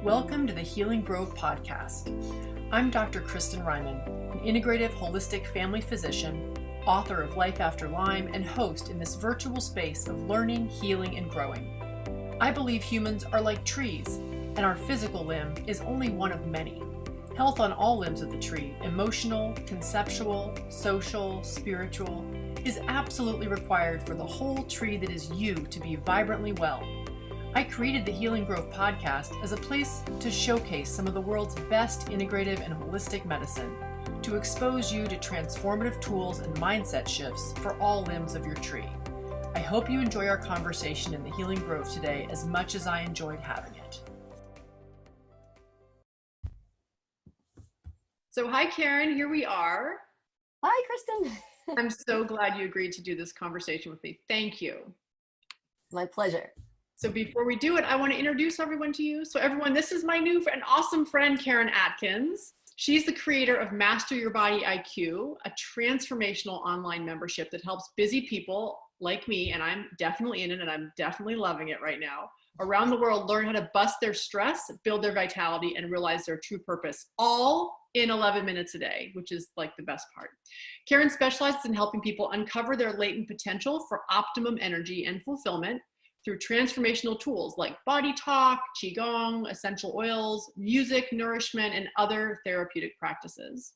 Welcome to the Healing Grove podcast. I'm Dr. Kristin, an integrative holistic family physician, author of Life After Lyme, and host in this virtual space of learning, healing, and growing. I believe humans are like trees, and our physical limb is only one of many. Health on all limbs of the tree, emotional, conceptual, social, spiritual, is absolutely required for the whole tree that is you to be vibrantly well. I created the Healing Grove podcast as a place to showcase some of the world's best integrative and holistic medicine, to expose you to transformative tools and mindset shifts for all limbs of your tree. I hope you enjoy our conversation in the Healing Grove today as much as I enjoyed having it. So hi, Karen, here we are. Hi, Kristin. I'm so glad you agreed to do this conversation with me. Thank you. My pleasure. So before we do it, I want to introduce everyone to you. So everyone, this is my new and awesome friend, Karen Atkins. She's the creator of Master Your Body IQ, a transformational online membership that helps busy people like me, and I'm definitely in it, and I'm definitely loving it right now, around the world learn how to bust their stress, build their vitality, and realize their true purpose, all in 11 minutes a day, which is like the best part. Karen specializes in helping people uncover their latent potential for optimum energy and fulfillment through transformational tools like body talk, qigong, essential oils, music, nourishment, and other therapeutic practices.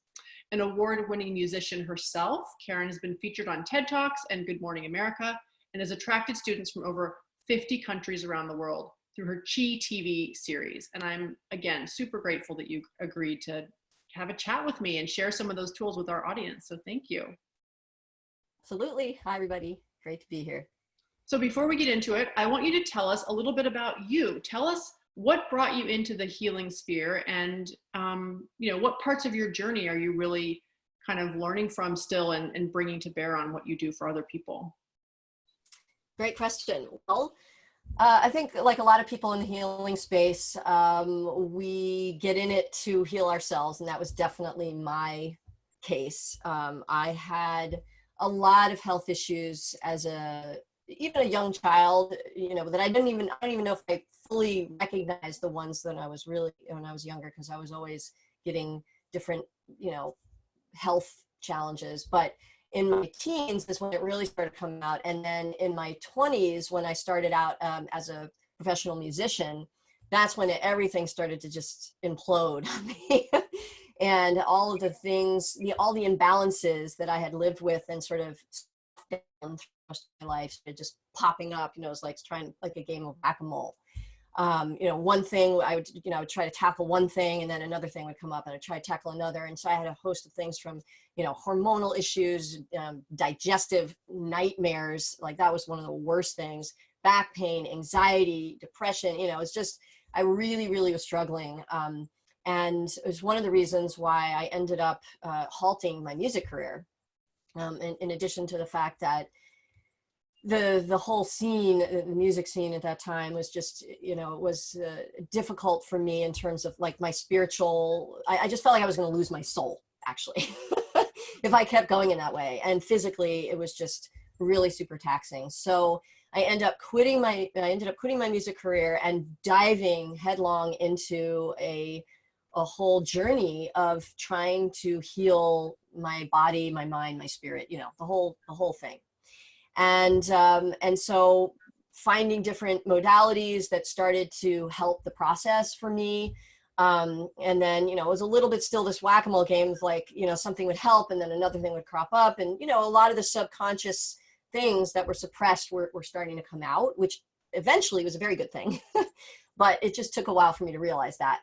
An award-winning musician herself, Karen has been featured on TED Talks and Good Morning America, and has attracted students from over 50 countries around the world through her Chi TV series. And I'm, again, super grateful that you agreed to have a chat with me and share some of those tools with our audience. So thank you. Absolutely. Hi, everybody. Great to be here. So before we get into it, I want you to tell us a little bit about you. Tell us what brought you into the healing sphere, and what parts of your journey are you really kind of learning from still and bringing to bear on what you do for other people? Great question. Well, I think like a lot of people in the healing space, we get in it to heal ourselves, and that was definitely my case. I had a lot of health issues as even a young child, that I don't even know if I fully recognized the ones that I was when I was younger, because I was always getting different, health challenges. But in my teens is when it really started to come out. And then in my 20s, when I started out as a professional musician, that's when everything started to just implode on me. And all of the things, all the imbalances that I had lived with and sort of down through most of my life started just popping up. It's like a game of whack-a-mole. One thing I would try to tackle one thing, and then another thing would come up, and I'd try to tackle another. And so I had a host of things from, hormonal issues, digestive nightmares. Like that was one of the worst things. Back pain, anxiety, depression. It's just, I really, really was struggling. And it was one of the reasons why I ended up halting my music career. In addition to the fact that the whole scene, the music scene at that time was just, it was difficult for me in terms of like my spiritual, I just felt like I was going to lose my soul, actually, if I kept going in that way. And physically, it was just really super taxing. So I ended up quitting my music career and diving headlong into a whole journey of trying to heal my body, my mind, my spirit, the whole thing. And so finding different modalities that started to help the process for me. And then, it was a little bit still this whack-a-mole game of like, something would help and then another thing would crop up. And, a lot of the subconscious things that were suppressed were starting to come out, which eventually was a very good thing. But it just took a while for me to realize that.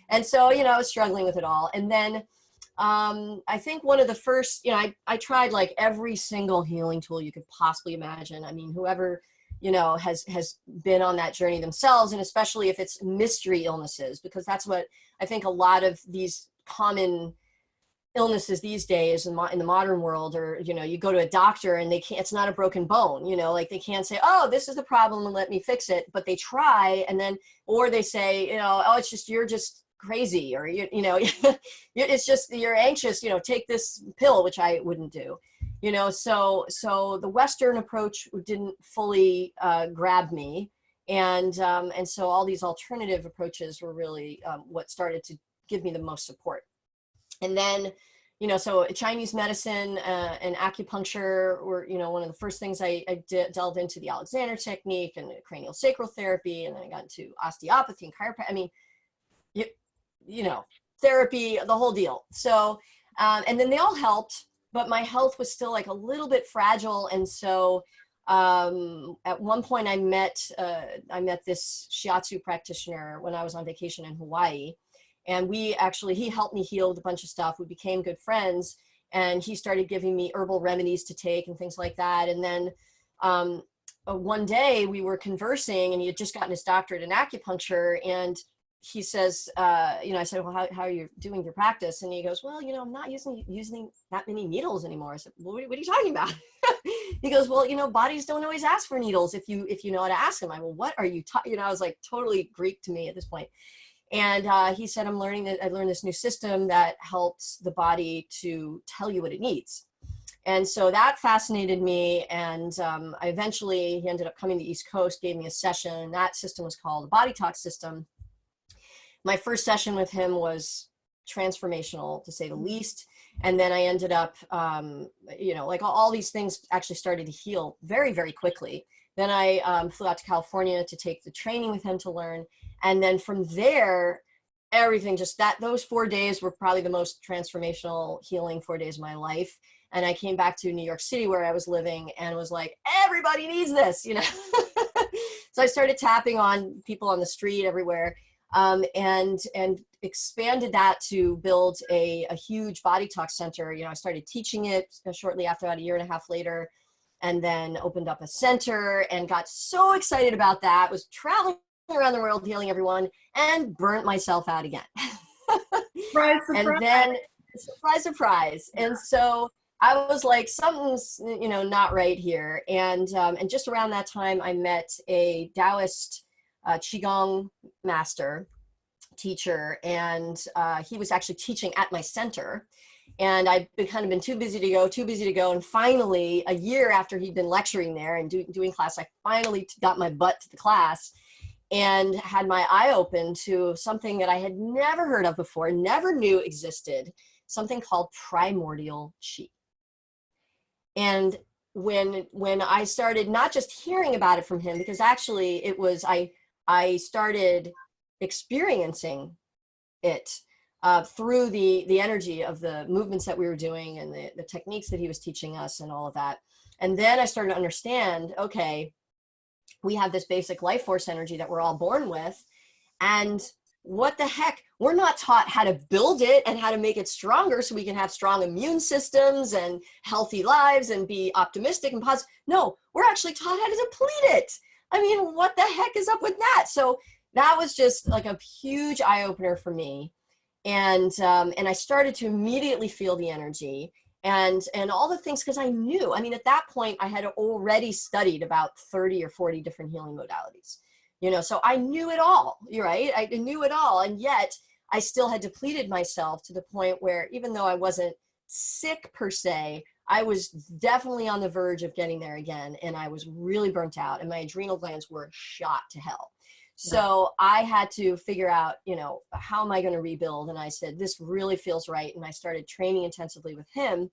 And so, I was struggling with it all. And then I think one of the first, I tried like every single healing tool you could possibly imagine. I mean, whoever, has been on that journey themselves, and especially if it's mystery illnesses, because that's what I think a lot of these common illnesses these days in the modern world, or, you go to a doctor and it's not a broken bone, like they can't say, oh, this is the problem and let me fix it. But they try, and then, or they say, oh, you're just crazy, or, it's just, you're anxious, take this pill, which I wouldn't do. So the Western approach didn't fully grab me. And so all these alternative approaches were really what started to give me the most support. And then, so Chinese medicine and acupuncture were, one of the first things I delved into, the Alexander technique and the cranial sacral therapy. And then I got into osteopathy and chiropractic. I mean, therapy, the whole deal. So, and then they all helped, but my health was still like a little bit fragile. And so at one point I met this shiatsu practitioner when I was on vacation in Hawaii. And he helped me heal with a bunch of stuff. We became good friends, and he started giving me herbal remedies to take and things like that. And then one day we were conversing, and he had just gotten his doctorate in acupuncture. And he says, I said, well, how are you doing your practice? And he goes, well, I'm not using that many needles anymore. I said, well, what are you talking about? He goes, well, bodies don't always ask for needles if you know how to ask them. I well, what are you I was like totally Greek to me at this point. And he said, I learned this new system that helps the body to tell you what it needs. And so that fascinated me. And he ended up coming to the East Coast, gave me a session. That system was called the Body Talk system. My first session with him was transformational, to say the least. And then I ended up, like all these things actually started to heal very, very quickly. Then I flew out to California to take the training with him to learn. And then from there, everything those 4 days were probably the most transformational healing 4 days of my life. And I came back to New York City where I was living and was like, everybody needs this, So I started tapping on people on the street everywhere, and expanded that to build a huge Body Talk center. I started teaching it shortly after, about a year and a half later, and then opened up a center and got so excited about that, was traveling around the world healing everyone, and burnt myself out again. Surprise, surprise. And then surprise. And so I was like, something's, not right here. And just around that time, I met a Taoist qigong master teacher, and he was actually teaching at my center. And I'd kind of been too busy to go. And finally, a year after he'd been lecturing there and doing class, I finally got my butt to the class and had my eye open to something that I had never heard of before, never knew existed, something called primordial qi. And when I started not just hearing about it from him, because actually it was, I started experiencing it through the energy of the movements that we were doing and the techniques that he was teaching us and all of that. And then I started to understand, okay, we have this basic life force energy that we're all born with. And what the heck, we're not taught how to build it and how to make it stronger so we can have strong immune systems and healthy lives and be optimistic and positive. No, we're actually taught how to deplete it. I mean, what the heck is up with that? So that was just like a huge eye opener for me. And I started to immediately feel the energy and all the things, because I knew, I mean, at that point I had already studied about 30 or 40 different healing modalities, so I knew it all. You're right. I knew it all. And yet I still had depleted myself to the point where, even though I wasn't sick per se, I was definitely on the verge of getting there again. And I was really burnt out and my adrenal glands were shot to hell. So I had to figure out, how am I going to rebuild? And I said, this really feels right. And I started training intensively with him.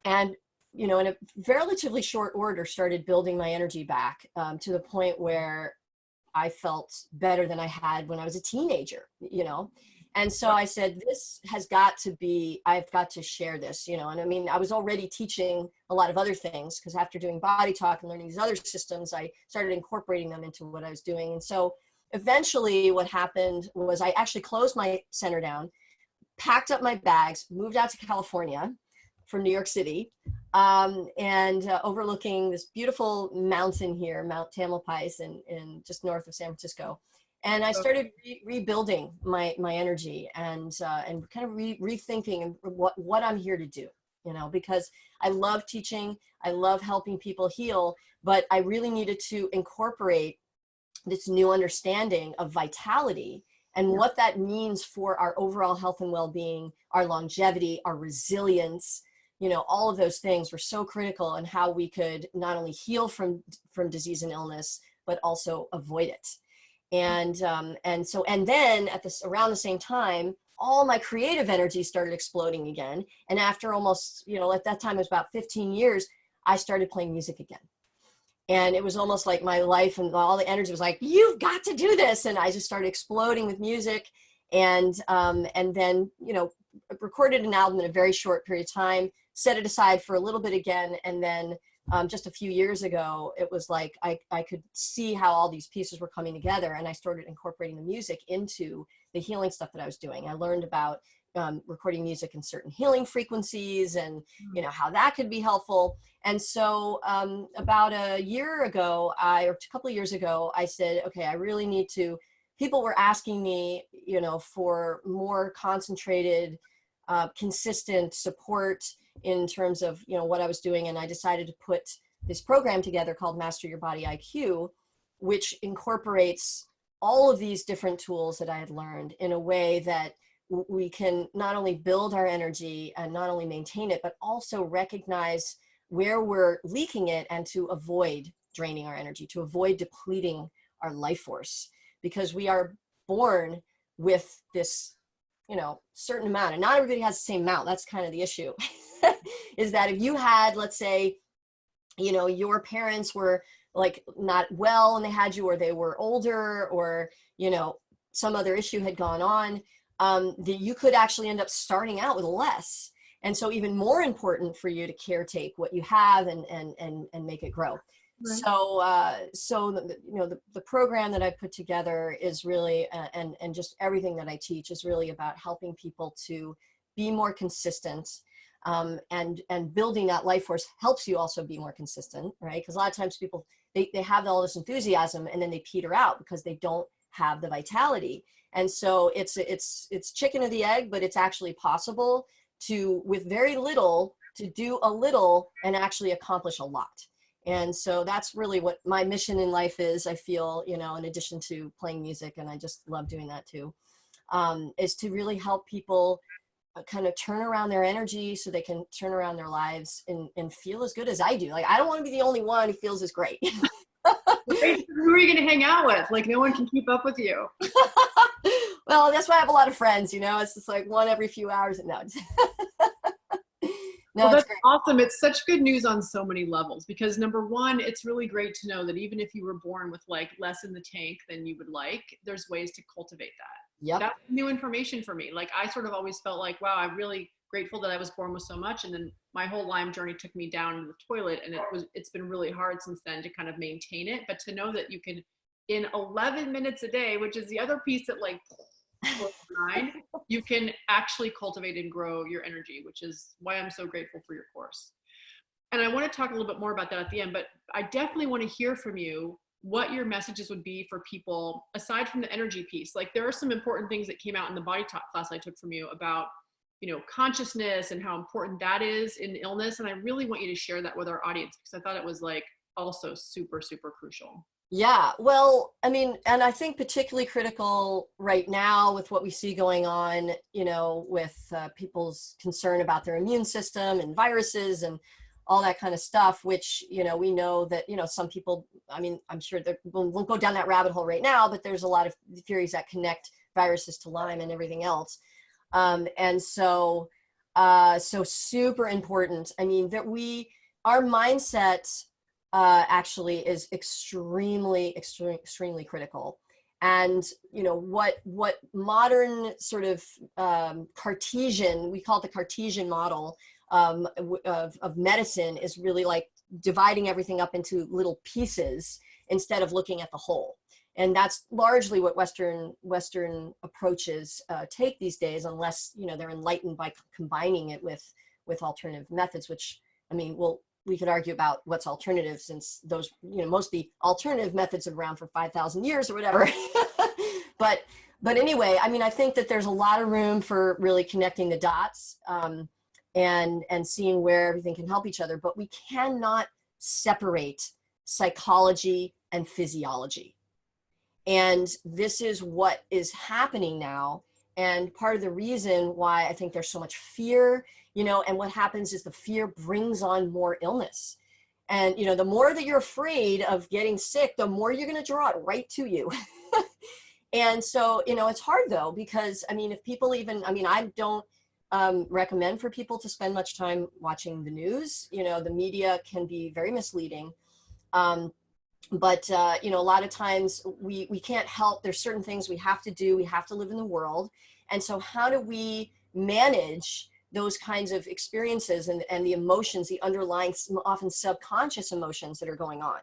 And, in a relatively short order, started building my energy back to the point where I felt better than I had when I was a teenager, And so I said, this has got to be, I've got to share this, and I mean, I was already teaching a lot of other things, because after doing Body Talk and learning these other systems, I started incorporating them into what I was doing. And so eventually what happened was I actually closed my center down, packed up my bags, moved out to California from New York City, and overlooking this beautiful mountain here, Mount Tamalpais, in just north of San Francisco. And I started rebuilding my energy and kind of rethinking what I'm here to do, because I love teaching, I love helping people heal, but I really needed to incorporate this new understanding of vitality and what that means for our overall health and well-being, our longevity, our resilience. All of those things were so critical in how we could not only heal from disease and illness, but also avoid it. And then around the same time, all my creative energy started exploding again. And after almost, at that time it was about 15 years, I started playing music again. And it was almost like my life and all the energy was like, you've got to do this. And I just started exploding with music, and then, recorded an album in a very short period of time, set it aside for a little bit again. And then just a few years ago, it was like I could see how all these pieces were coming together, and I started incorporating the music into the healing stuff that I was doing. I learned about recording music in certain healing frequencies, and how that could be helpful. And so about a year ago, or a couple of years ago, I said, okay, I really need to. People were asking me, for more concentrated, consistent support in terms of what I was doing, and I decided to put this program together called Master Your Body IQ, which incorporates all of these different tools that I had learned in a way that we can not only build our energy and not only maintain it, but also recognize where we're leaking it, and to avoid draining our energy, to avoid depleting our life force, because we are born with this certain amount, and not everybody has the same amount. That's kind of the issue. Is that if you had, let's say, your parents were like not well and they had you, or they were older, or some other issue had gone on, that you could actually end up starting out with less. And so even more important for you to caretake what you have and make it grow. Right. So the program that I put together is really, and just everything that I teach is really about helping people to be more consistent, and building that life force helps you also be more consistent, right? Because a lot of times people, they have all this enthusiasm and then they peter out because they don't have the vitality. And so it's chicken or the egg, but it's actually possible to, with very little, to do a little and actually accomplish a lot. And so that's really what my mission in life is. I feel, in addition to playing music, and I just love doing that too, is to really help people kind of turn around their energy so they can turn around their lives and feel as good as I do. Like, I don't want to be the only one who feels as great. Who are you going to hang out with? Like, no one can keep up with you. Well, that's why I have a lot of friends, it's just like one every few hours. No, well, that's awesome. It's such good news on so many levels, because number one, it's really great to know that even if you were born with like less in the tank than you would like, there's ways to cultivate that. Yep. That's new information for me. Like, I sort of always felt like, wow, I'm really grateful that I was born with so much. And then my whole Lyme journey took me down to the toilet, and it's been really hard since then to kind of maintain it. But to know that you can, in 11 minutes a day, which is the other piece that like, you can actually cultivate and grow your energy, which is why I'm so grateful for your course. And I want to talk a little bit more about that at the end, but I definitely want to hear from you what your messages would be for people aside from the energy piece. Like, there are some important things that came out in the body talk class I took from you about, consciousness and how important that is in illness. And I really want you to share that with our audience, because I thought it was like also super, super crucial. Yeah, well, I mean, and I think particularly critical right now with what we see going on, with people's concern about their immune system and viruses and all that kind of stuff, which, we know that, some people, I mean, I'm sure that we'll go down that rabbit hole right now, but there's a lot of theories that connect viruses to Lyme and everything else. And so super important. I mean, that our mindset actually is extremely critical. And what modern sort of Cartesian, we call it the Cartesian model of medicine, is really like dividing everything up into little pieces instead of looking at the whole. And that's largely what Western approaches take these days, unless they're enlightened by combining it with alternative methods, which, I mean, we could argue about what's alternative, since those, most of the alternative methods have been around for 5,000 years or whatever. But anyway, I mean, I think that there's a lot of room for really connecting the dots, and seeing where everything can help each other. But we cannot separate psychology and physiology. And this is what is happening now. And part of the reason why I think there's so much fear, and what happens is the fear brings on more illness. And, you know, the more that you're afraid of getting sick, the more you're going to draw it right to you. And so, you know, it's hard though, because I mean, if people even, I mean, I don't recommend for people to spend much time watching the news. You know, the media can be very misleading. But you know, a lot of times we can't help. There's certain things we have to do. We have to live in the world. And so how do we manage those kinds of experiences and the emotions, the underlying, often subconscious emotions that are going on?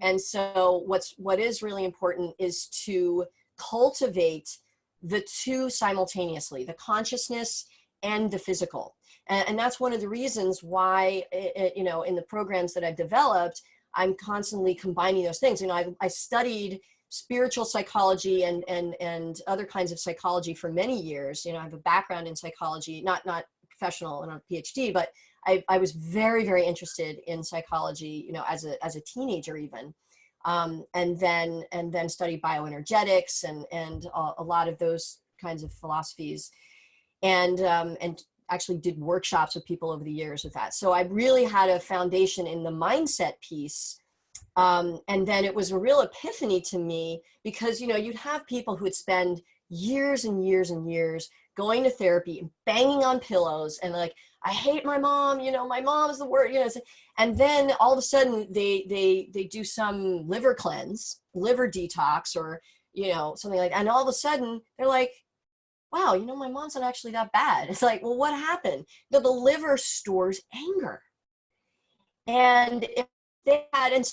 And so what is really important is to cultivate the two simultaneously, the consciousness and the physical. And that's one of the reasons why, you know, in the programs that I've developed, I'm constantly combining those things. You know, I studied spiritual psychology and other kinds of psychology for many years. You know, I have a background in psychology, not professional and a PhD, but I was very, very interested in psychology, you know, as a teenager even. And then studied bioenergetics and a lot of those kinds of philosophies, and actually did workshops with people over the years with that. So I really had a foundation in the mindset piece. And then it was a real epiphany to me, because, you know, you'd have people who would spend years and years and years going to therapy and banging on pillows and like, I hate my mom, you know, my mom's the worst, you know, and then all of a sudden they do some liver cleanse, liver detox, or, you know, something like that. And all of a sudden they're like, wow, you know, my mom's not actually that bad. It's like, well, what happened? The liver stores anger. And if they had, and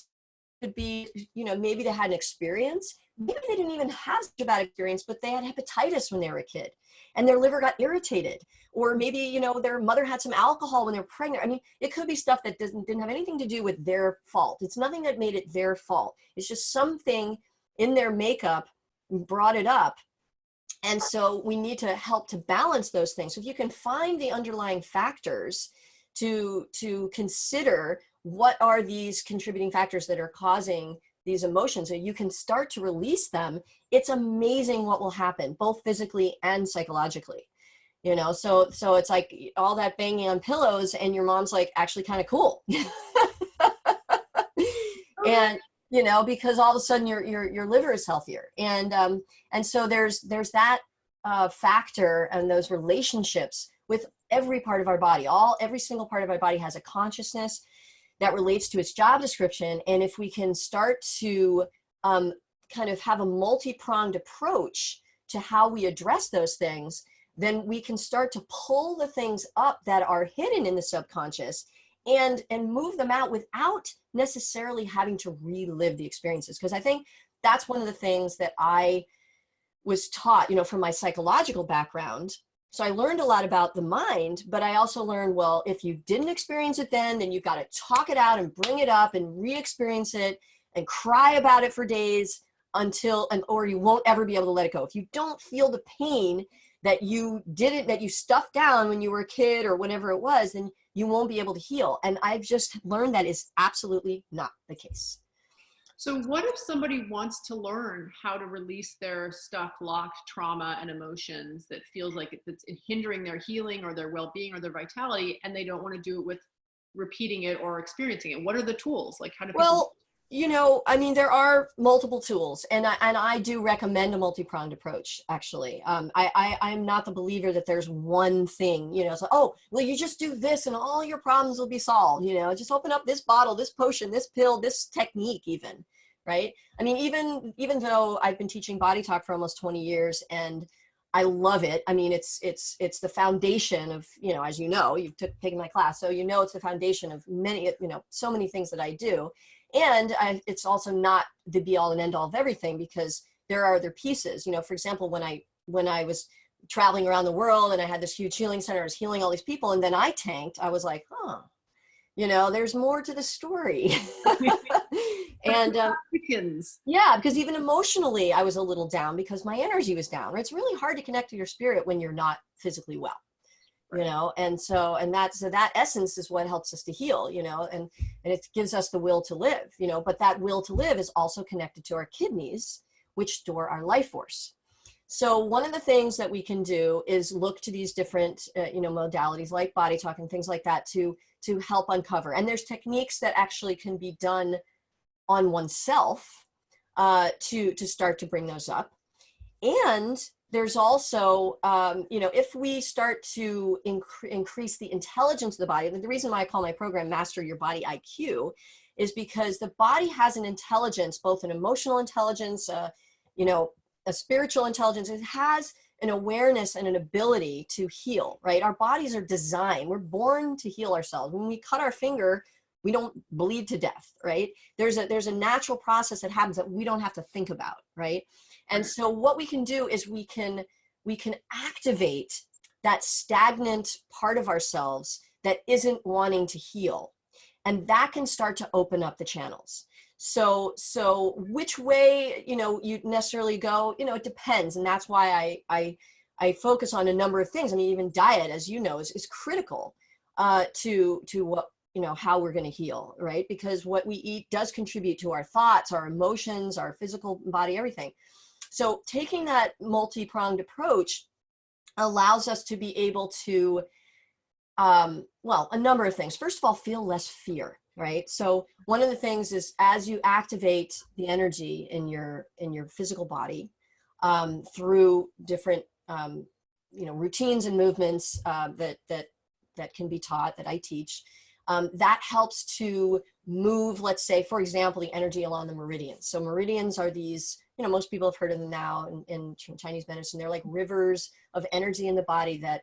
could be, you know, maybe they had an experience, maybe they didn't even have such a bad experience, but they had hepatitis when they were a kid and their liver got irritated. Or maybe, you know, their mother had some alcohol when they were pregnant. I mean, it could be stuff that didn't have anything to do with their fault. It's nothing that made it their fault. It's just something in their makeup brought it up. And so we need to help to balance those things. So if you can find the underlying factors to consider, what are these contributing factors that are causing these emotions, and you can start to release them, it's amazing what will happen, both physically and psychologically. You know, so it's like all that banging on pillows and your mom's like actually kind of cool. And you know, because all of a sudden your liver is healthier. And so there's that factor and those relationships with every part of our body. Every single part of our body has a consciousness that relates to its job description. And if we can start to kind of have a multi-pronged approach to how we address those things, then we can start to pull the things up that are hidden in the subconscious and move them out without necessarily having to relive the experiences. Because I think that's one of the things that I was taught, you know, from my psychological background. So I learned a lot about the mind, but I also learned, well, if you didn't experience it then you've got to talk it out and bring it up and re-experience it and cry about it for days or you won't ever be able to let it go. If you don't feel the pain that you stuffed down when you were a kid or whatever it was, then you won't be able to heal. And I've just learned that is absolutely not the case. So what if somebody wants to learn how to release their stuck, locked trauma and emotions that feels like it's hindering their healing or their well-being or their vitality, and they don't want to do it with repeating it or experiencing it? What are the tools? Like, how do people... You know, I mean, there are multiple tools, and I do recommend a multi-pronged approach, actually. I'm not the believer that there's one thing, you know, it's like, oh, well, you just do this and all your problems will be solved, you know, just open up this bottle, this potion, this pill, this technique even, right? I mean, even though I've been teaching body talk for almost 20 years and I love it. I mean, it's the foundation of, you know, as you know, you've taken my class, so you know it's the foundation of many, you know, so many things that I do. And it's also not the be all and end all of everything, because there are other pieces. You know, for example, when I was traveling around the world and I had this huge healing center, I was healing all these people, and then I tanked, I was like, huh, you know, there's more to the story. And yeah, because even emotionally, I was a little down because my energy was down. Right? It's really hard to connect to your spirit when you're not physically well. You know, and that essence is what helps us to heal, you know, and it gives us the will to live, you know, but that will to live is also connected to our kidneys, which store our life force. So one of the things that we can do is look to these different, modalities like body talk and things like that to help uncover. And there's techniques that actually can be done on oneself to start to bring those up. And there's also, if we start to increase the intelligence of the body, the reason why I call my program Master Your Body IQ is because the body has an intelligence, both an emotional intelligence, a spiritual intelligence. It has an awareness and an ability to heal, right? Our bodies are designed, we're born to heal ourselves. When we cut our finger, we don't bleed to death, right? There's a natural process that happens that we don't have to think about, right? And so what we can do is we can activate that stagnant part of ourselves that isn't wanting to heal. And that can start to open up the channels. So which way, you necessarily go, it depends. And that's why I focus on a number of things. I mean, even diet, as you know, is critical to what, how we're going to heal, right? Because what we eat does contribute to our thoughts, our emotions, our physical body, everything. So taking that multi-pronged approach allows us to be able to, a number of things. First of all, feel less fear, right? So one of the things is as you activate the energy in your physical body through different, routines and movements that can be taught, that I teach, that helps to move, let's say, for example, the energy along the meridians. So meridians are these, most people have heard of them now in Chinese medicine. They're like rivers of energy in the body that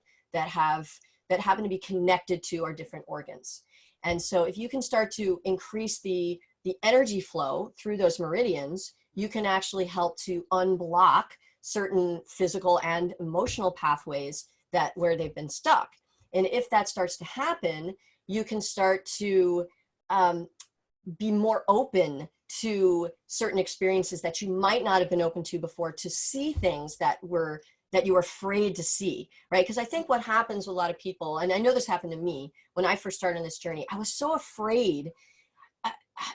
happen to be connected to our different organs. And so if you can start to increase the energy flow through those meridians, you can actually help to unblock certain physical and emotional pathways where they've been stuck. And if that starts to happen, you can start to be more open to certain experiences that you might not have been open to before, to see things that you were afraid to see, right? Because I think what happens with a lot of people, and I know this happened to me when I first started on this journey, I was so afraid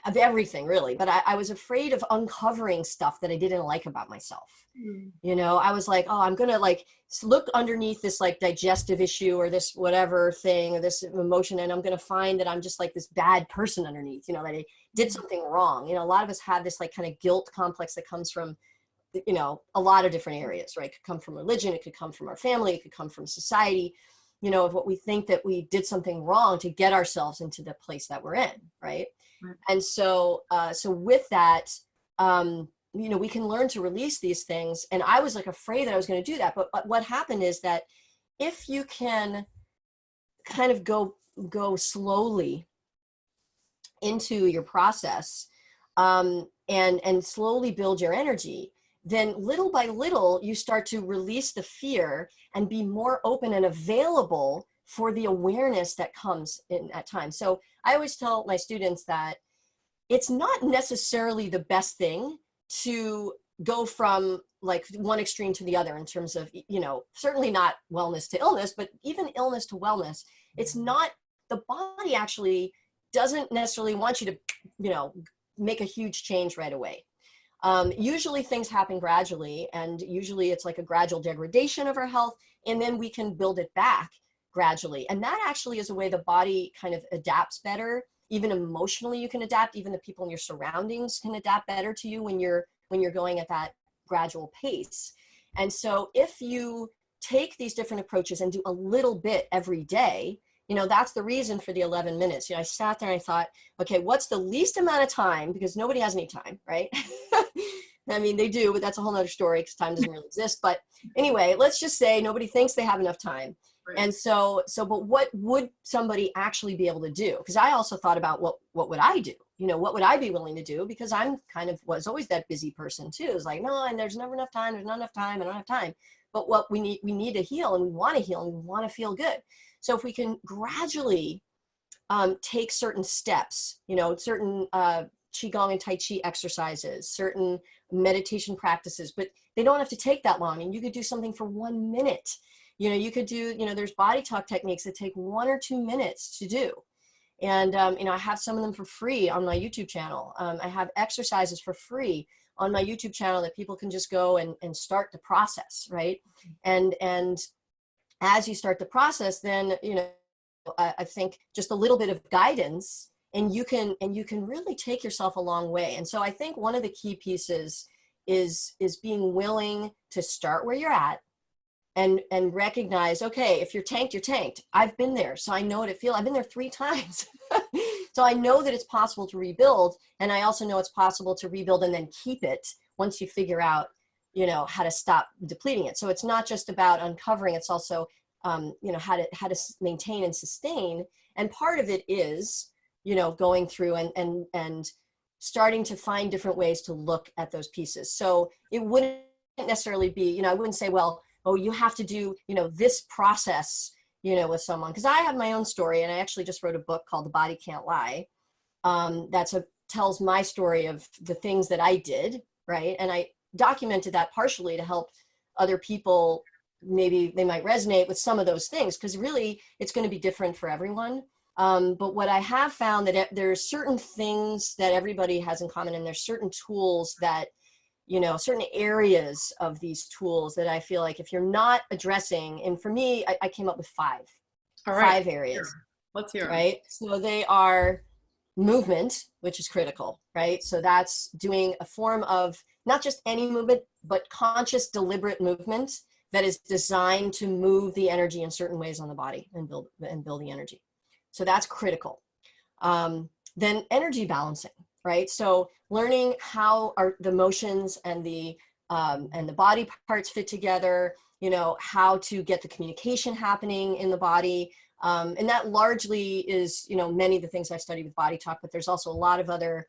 of everything, really, but I was afraid of uncovering stuff that I didn't like about myself. I was like, oh, I'm gonna look underneath this digestive issue or this whatever thing or this emotion, and I'm gonna find that I'm just this bad person underneath, that I did something wrong. A lot of us have this kind of guilt complex that comes from a lot of different areas, right? It could come from religion, it could come from our family, it could come from society, of what we think that we did something wrong to get ourselves into the place that we're in, right? And so with that, we can learn to release these things. And I was afraid that I was going to do that. But what happened is that if you can kind of go slowly into your process and slowly build your energy, then little by little, you start to release the fear and be more open and available for the awareness that comes in at times. So I always tell my students that it's not necessarily the best thing to go from one extreme to the other in terms of, certainly not wellness to illness, but even illness to wellness. It's not, the body actually doesn't necessarily want you to, make a huge change right away. Usually things happen gradually, and usually it's a gradual degradation of our health, and then we can build it back gradually. And that actually is a way the body kind of adapts better. Even emotionally, you can adapt. Even the people in your surroundings can adapt better to you when you're going at that gradual pace. And so if you take these different approaches and do a little bit every day, that's the reason for the 11 minutes. I sat there and I thought, okay, what's the least amount of time? Because nobody has any time, right? I mean, they do, but that's a whole nother story because time doesn't really exist. But anyway, let's just say nobody thinks they have enough time. Right. And but what would somebody actually be able to do? Because I also thought about what would I do? What would I be willing to do? Because I'm was always that busy person too. It's no, and there's never enough time. There's not enough time. I don't have time. But what we need to heal, and we want to heal, and we want to feel good. So if we can gradually take certain steps, certain qigong and tai chi exercises, certain meditation practices, but they don't have to take that long. And you could do something for 1 minute. You could do, there's body talk techniques that take 1 or 2 minutes to do. And, I have some of them for free on my YouTube channel. I have exercises for free on my YouTube channel that people can just go and start the process, right? And as you start the process, then, I think just a little bit of guidance, and you can really take yourself a long way. And so I think one of the key pieces is being willing to start where you're at, and recognize, okay, if you're tanked, you're tanked. I've been there, so I know what it feels. I've been there 3 times. So I know that it's possible to rebuild. And I also know it's possible to rebuild and then keep it once you figure out, how to stop depleting it. So it's not just about uncovering, it's also, how to maintain and sustain. And part of it is, going through and starting to find different ways to look at those pieces. So it wouldn't necessarily be, I wouldn't say, well, oh, you have to do, this process, with someone. Because I have my own story, and I actually just wrote a book called The Body Can't Lie. Tells my story of the things that I did, right? And I documented that partially to help other people. Maybe they might resonate with some of those things, because really it's going to be different for everyone. But what I have found that there's certain things that everybody has in common, and there's certain tools that, certain areas of these tools that I feel like if you're not addressing, and for me, I came up with 5. All right. 5 areas. Let's hear. Right. So they are movement, which is critical, right? So that's doing a form of not just any movement, but conscious, deliberate movement that is designed to move the energy in certain ways on the body and build the energy. So that's critical. Then energy balancing, right? So learning how the motions and the body parts fit together, how to get the communication happening in the body. And that largely is, many of the things I study with body talk, but there's also a lot of other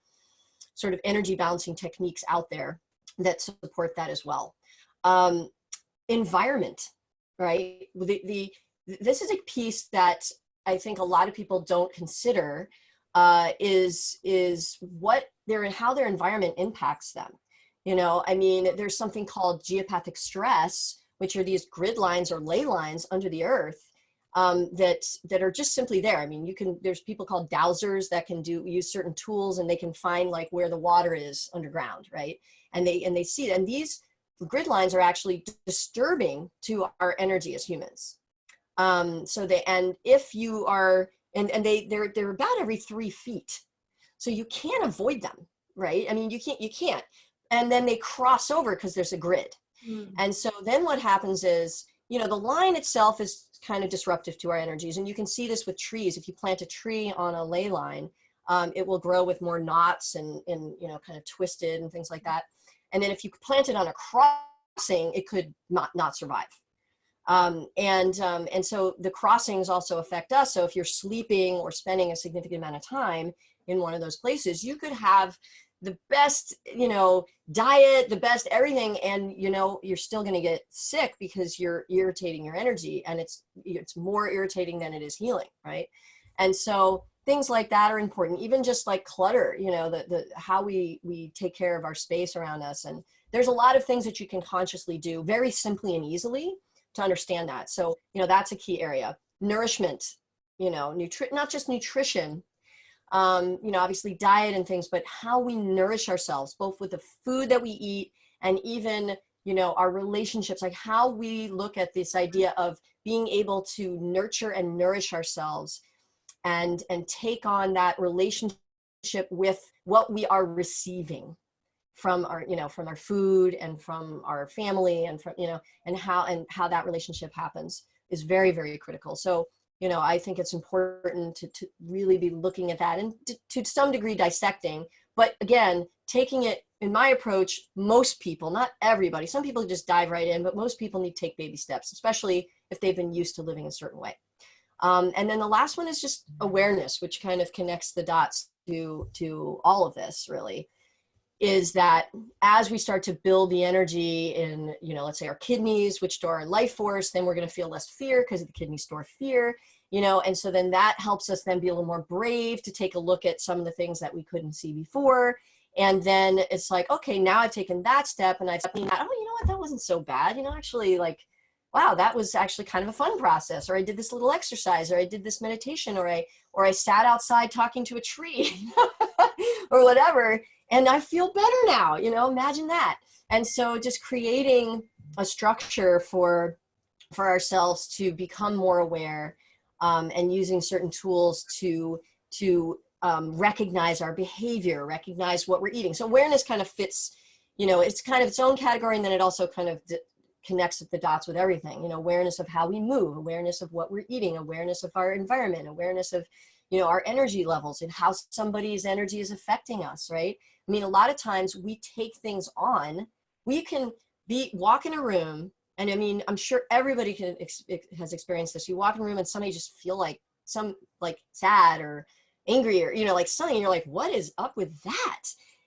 sort of energy balancing techniques out there that support that as well. Environment, right? This is a piece that I think a lot of people don't consider, is how their environment impacts them. There's something called geopathic stress, which are these grid lines or ley lines under the earth, that are just simply there. There's people called dowsers that can use certain tools, and they can find like where the water is underground, right? And they see it. And these grid lines are actually disturbing to our energy as humans. If you are, they're about every 3 feet. So you can't avoid them, right? You can't. And then they cross over because there's a grid. Mm. And so then what happens is, the line itself is kind of disruptive to our energies. And you can see this with trees. If you plant a tree on a ley line, it will grow with more knots and kind of twisted and things like that. And then if you plant it on a crossing, it could not survive. And so the crossings also affect us. So if you're sleeping or spending a significant amount of time in one of those places, you could have the best, diet, the best everything. And, you're still going to get sick because you're irritating your energy, and it's more irritating than it is healing. Right. And so things like that are important, even just like clutter, how we take care of our space around us. And there's a lot of things that you can consciously do very simply and easily to understand that. So, that's a key area. Nourishment, not just nutrition, obviously diet and things, but how we nourish ourselves, both with the food that we eat and even, our relationships, like how we look at this idea of being able to nurture and nourish ourselves and take on that relationship with what we are receiving from our food and from our family and from, and how that relationship happens is very, very critical. So, I think it's important to really be looking at that and to some degree dissecting, but again, taking it in my approach, most people, not everybody, some people just dive right in, but most people need to take baby steps, especially if they've been used to living a certain way. And then the last one is just awareness, which kind of connects the dots to all of this really. Is that as we start to build the energy in, let's say our kidneys, which store our life force, then we're going to feel less fear because the kidneys store fear, and so then that helps us then be a little more brave to take a look at some of the things that we couldn't see before. And then it's like, okay, now I've taken that step and I've seen that, that wasn't so bad, actually, like, wow, that was actually kind of a fun process, or I did this little exercise, or I did this meditation, or I sat outside talking to a tree or whatever. and I feel better now, you know, imagine that. And so just creating a structure for ourselves to become more aware, and using certain tools to recognize our behavior, recognize what we're eating. So awareness kind of fits, you know, it's kind of its own category, and then it also kind of connects the dots with everything, you know, awareness of how we move, awareness of what we're eating, awareness of our environment, awareness of, you know, our energy levels and how somebody's energy is affecting us, right? I mean, a lot of times we take things on, we can walk in a room, and I mean, I'm sure everybody has experienced this. You walk in a room and somebody just feel like like sad or angry, or, you know, like something, you're like, what is up with that?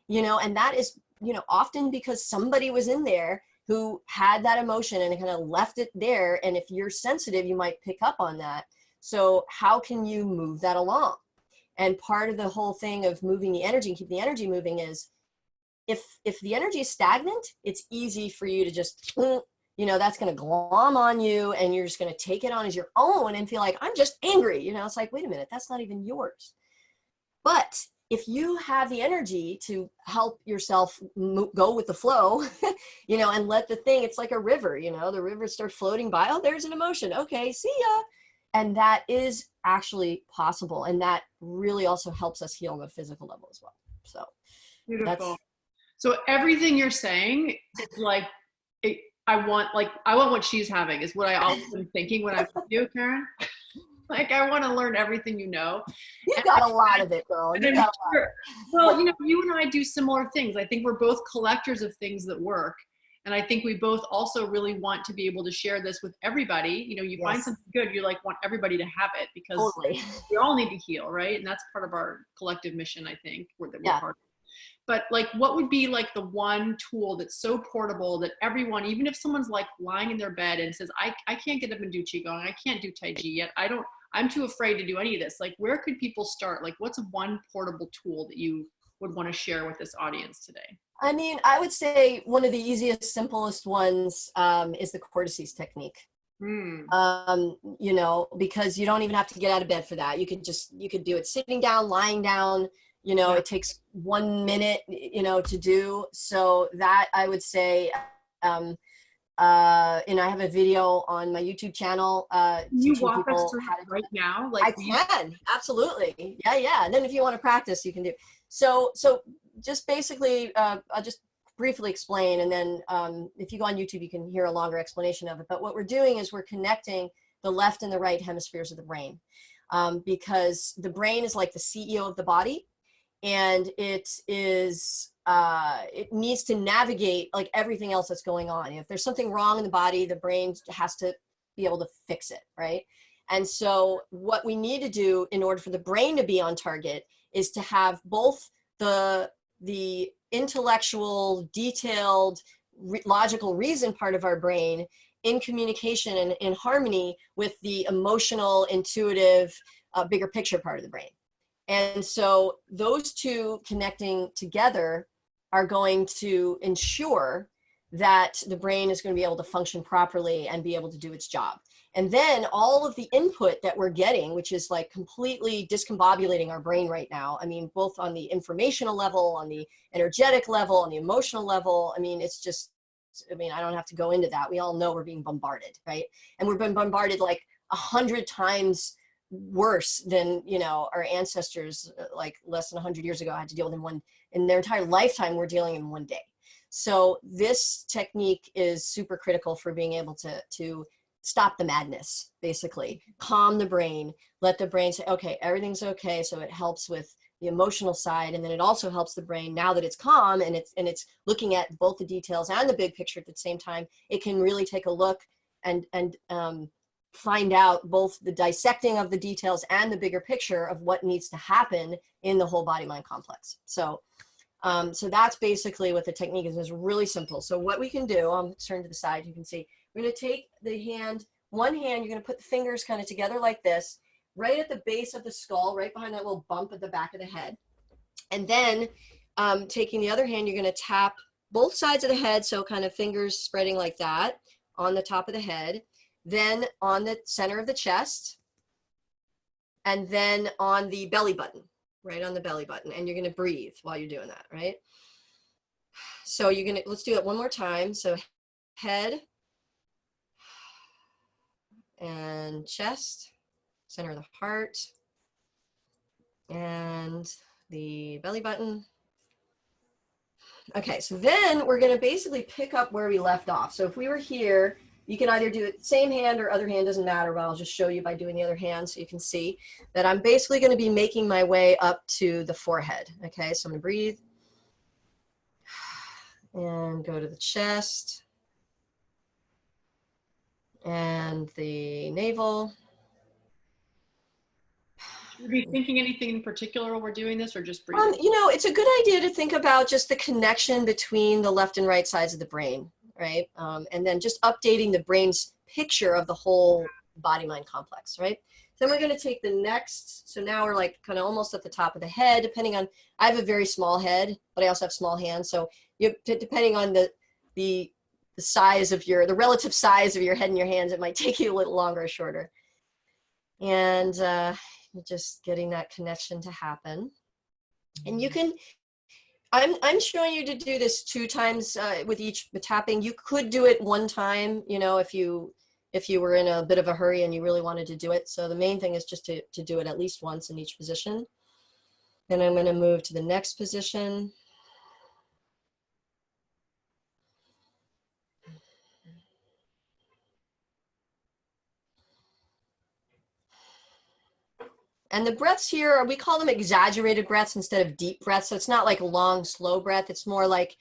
You know, and that is, you know, often because somebody was in there who had that emotion and kind of left it there. And if you're sensitive, you might pick up on that. So how can you move that along? And part of the whole thing of moving the energy and keeping the energy moving is, if the energy is stagnant, it's easy for you to just, you know, that's going to glom on you, and you're just going to take it on as your own and feel like, I'm just angry. You know, it's like, wait a minute, that's not even yours. But if you have the energy to help yourself go with the flow, you know, and let the thing, it's like a river, you know, the river starts floating by. Oh, there's an emotion. Okay, see ya. And that is actually possible. And that really also helps us heal on the physical level as well. So Beautiful. So everything you're saying is like, I want what she's having is what I always been thinking when I'm with you, Karen. Like, I want to learn everything you know. You've got a lot of it, girl. You got a lot. Well, you know, you and I do similar things. I think we're both collectors of things that work. And I think we both also really want to be able to share this with everybody. You know, you find something good, you like want everybody to have it, because totally. we all need to heal, right? And that's part of our collective mission, I think, that we're part of. But like, what would be like the one tool that's so portable that everyone, even if someone's like lying in their bed and says, I can't get up and do qigong, I can't do tai chi yet, I'm too afraid to do any of this. Like, where could people start? Like, what's one portable tool that you would want to share with this audience today? I mean, I would say one of the easiest, simplest ones is the cortices technique. You know, because you don't even have to get out of bed for that. You could do it sitting down, lying down, you know, it takes 1 minute, you know, to do. So that, I would say, and I have a video on my YouTube channel. You walk us through right now? Like, I can, absolutely. Yeah. And then if you want to practice, you can do. So just basically, I'll just briefly explain, and then if you go on YouTube, you can hear a longer explanation of it. But what we're doing is we're connecting the left and the right hemispheres of the brain, because the brain is like the CEO of the body, and it needs to navigate like everything else that's going on. If there's something wrong in the body, the brain has to be able to fix it, right? And so what we need to do in order for the brain to be on target is to have both the intellectual, detailed, logical reason part of our brain in communication and in harmony with the emotional, intuitive, bigger picture part of the brain. And so those two connecting together are going to ensure that the brain is going to be able to function properly and be able to do its job. And then all of the input that we're getting, which is like completely discombobulating our brain right now. I mean, both on the informational level, on the energetic level, on the emotional level. I mean, it's just, I mean, I don't have to go into that. We all know we're being bombarded, right? And we've been bombarded like 100 times worse than, you know, our ancestors like less than 100 years ago had to deal with in their entire lifetime. We're dealing in one day. So this technique is super critical for being able to stop the madness, basically calm the brain, let the brain say, okay, everything's okay. So it helps with the emotional side. And then it also helps the brain, now that it's calm and it's looking at both the details and the big picture at the same time, it can really take a look and find out both the dissecting of the details and the bigger picture of what needs to happen in the whole body mind complex. So that's basically what the technique is. It's really simple. So what we can do, I'll turn to the side, you can see, we're going to take the hand, one hand, you're going to put the fingers kind of together like this, right at the base of the skull, right behind that little bump at the back of the head. And then taking the other hand, you're going to tap both sides of the head, so kind of fingers spreading like that on the top of the head, then on the center of the chest, and then on the belly button. right on the belly button. And you're going to breathe while you're doing that, right? So you're going to, let's do it one more time. So head and chest, center of the heart, and the belly button. Okay, so then we're going to basically pick up where we left off. So if we were here, you can either do it same hand or other hand, doesn't matter, but I'll just show you by doing the other hand so you can see that I'm basically going to be making my way up to the forehead. Okay, so I'm going to breathe and go to the chest and the navel. Should we be thinking anything in particular while we're doing this, or just breathing? You know, it's a good idea to think about just the connection between the left and right sides of the brain, right? And then just updating the brain's picture of the whole body-mind complex, right? Then we're going to take the next, so now we're like kind of almost at the top of the head, depending on, I have a very small head, but I also have small hands. So you, depending on the size of your, the relative size of your head and your hands, it might take you a little longer or shorter. And just getting that connection to happen. And you can, I'm showing you to do this 2 times with each tapping. You could do it 1 time, you know, if you were in a bit of a hurry and you really wanted to do it. So the main thing is just to do it at least once in each position. Then I'm going to move to the next position. And the breaths here, we call them exaggerated breaths instead of deep breaths. So it's not like a long, slow breath. It's more like,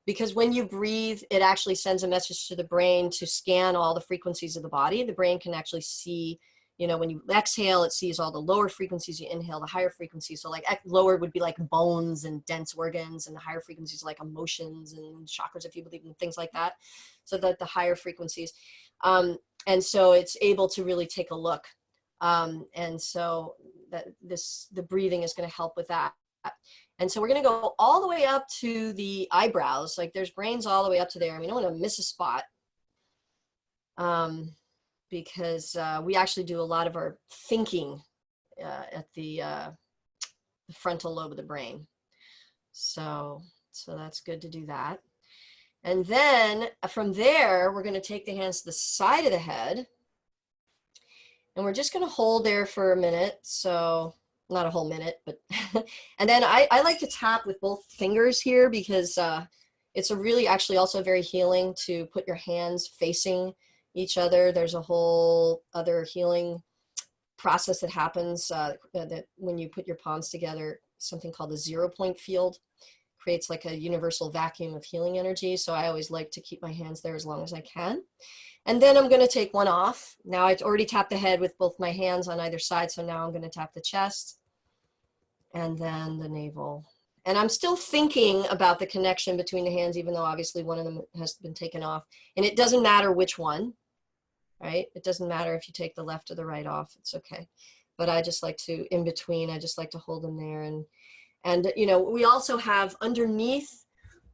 because when you breathe, it actually sends a message to the brain to scan all the frequencies of the body. The brain can actually see, you know, when you exhale, it sees all the lower frequencies. You inhale the higher frequencies. So like lower would be like bones and dense organs, and the higher frequencies like emotions and chakras, if you believe in things like that. So that the higher frequencies. And so it's able to really take a look. And so that the breathing is going to help with that. And so we're going to go all the way up to the eyebrows. Like there's brains all the way up to there. I mean, I don't want to miss a spot, because we actually do a lot of our thinking at the frontal lobe of the brain. So that's good to do that. And then from there, we're going to take the hands to the side of the head. And we're just going to hold there for a minute. So not a whole minute, but, and then I like to tap with both fingers here, because it's a really actually also very healing to put your hands facing each other. There's a whole other healing process that happens that when you put your palms together, something called the 0 point field creates like a universal vacuum of healing energy. So I always like to keep my hands there as long as I can. And then I'm going to take one off. Now I've already tapped the head with both my hands on either side. So now I'm going to tap the chest and then the navel. And I'm still thinking about the connection between the hands, even though obviously one of them has been taken off. And it doesn't matter which one, right? It doesn't matter if you take the left or the right off. It's okay. But I just like to, in between, I just like to hold them there. And you know, we also have underneath,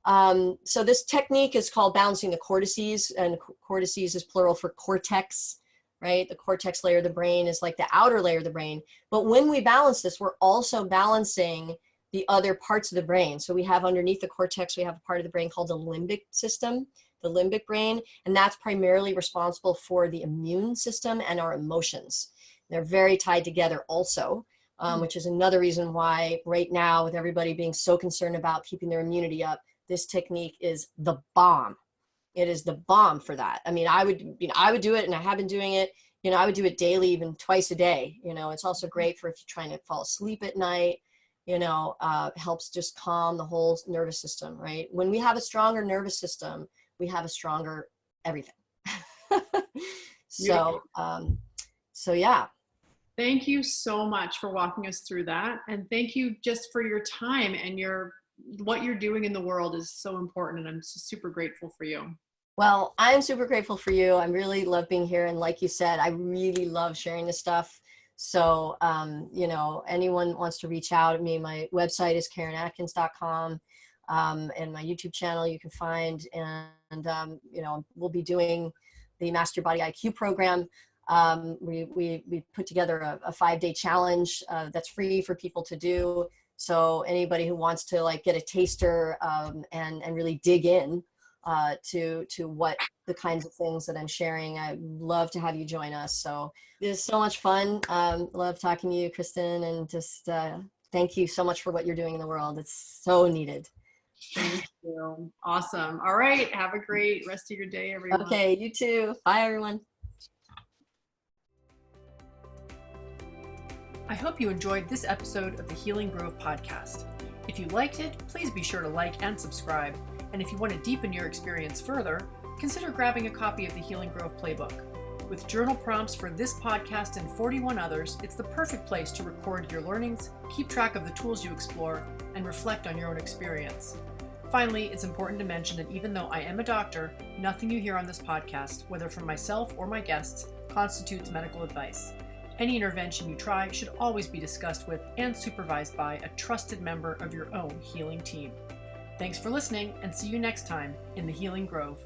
so this technique is called balancing the cortices, and cortices is plural for cortex, right? The cortex layer of the brain is like the outer layer of the brain. But when we balance this, we're also balancing the other parts of the brain. So we have underneath the cortex, we have a part of the brain called the limbic system, the limbic brain, and that's primarily responsible for the immune system and our emotions. They're very tied together also. Which is another reason why right now, with everybody being so concerned about keeping their immunity up, this technique is the bomb. It is the bomb for that. I mean, I would do it, and I have been doing it. You know, I would do it daily, even twice a day. You know, it's also great for if you're trying to fall asleep at night. You know, helps just calm the whole nervous system, right? When we have a stronger nervous system, we have a stronger everything. So yeah. Thank you so much for walking us through that. And thank you just for your time, and what you're doing in the world is so important. And I'm super grateful for you. Well, I'm super grateful for you. I really love being here. And like you said, I really love sharing this stuff. So, you know, anyone wants to reach out to me, my website is karenatkins.com. And my YouTube channel you can find. And you know, we'll be doing the Master Your Body IQ program We put together a 5-day challenge that's free for people to do. So anybody who wants to like get a taster and really dig in to what the kinds of things that I'm sharing, I'd love to have you join us. So this is so much fun. Love talking to you, Kristin, and just thank you so much for what you're doing in the world. It's so needed. Thank you. Awesome. All right. Have a great rest of your day, everyone. Okay, you too. Bye, everyone. I hope you enjoyed this episode of the Healing Grove podcast. If you liked it, please be sure to like and subscribe. And if you want to deepen your experience further, consider grabbing a copy of the Healing Grove playbook. With journal prompts for this podcast and 41 others, it's the perfect place to record your learnings, keep track of the tools you explore, and reflect on your own experience. Finally, it's important to mention that even though I am a doctor, nothing you hear on this podcast, whether from myself or my guests, constitutes medical advice. Any intervention you try should always be discussed with and supervised by a trusted member of your own healing team. Thanks for listening, and see you next time in the Healing Grove.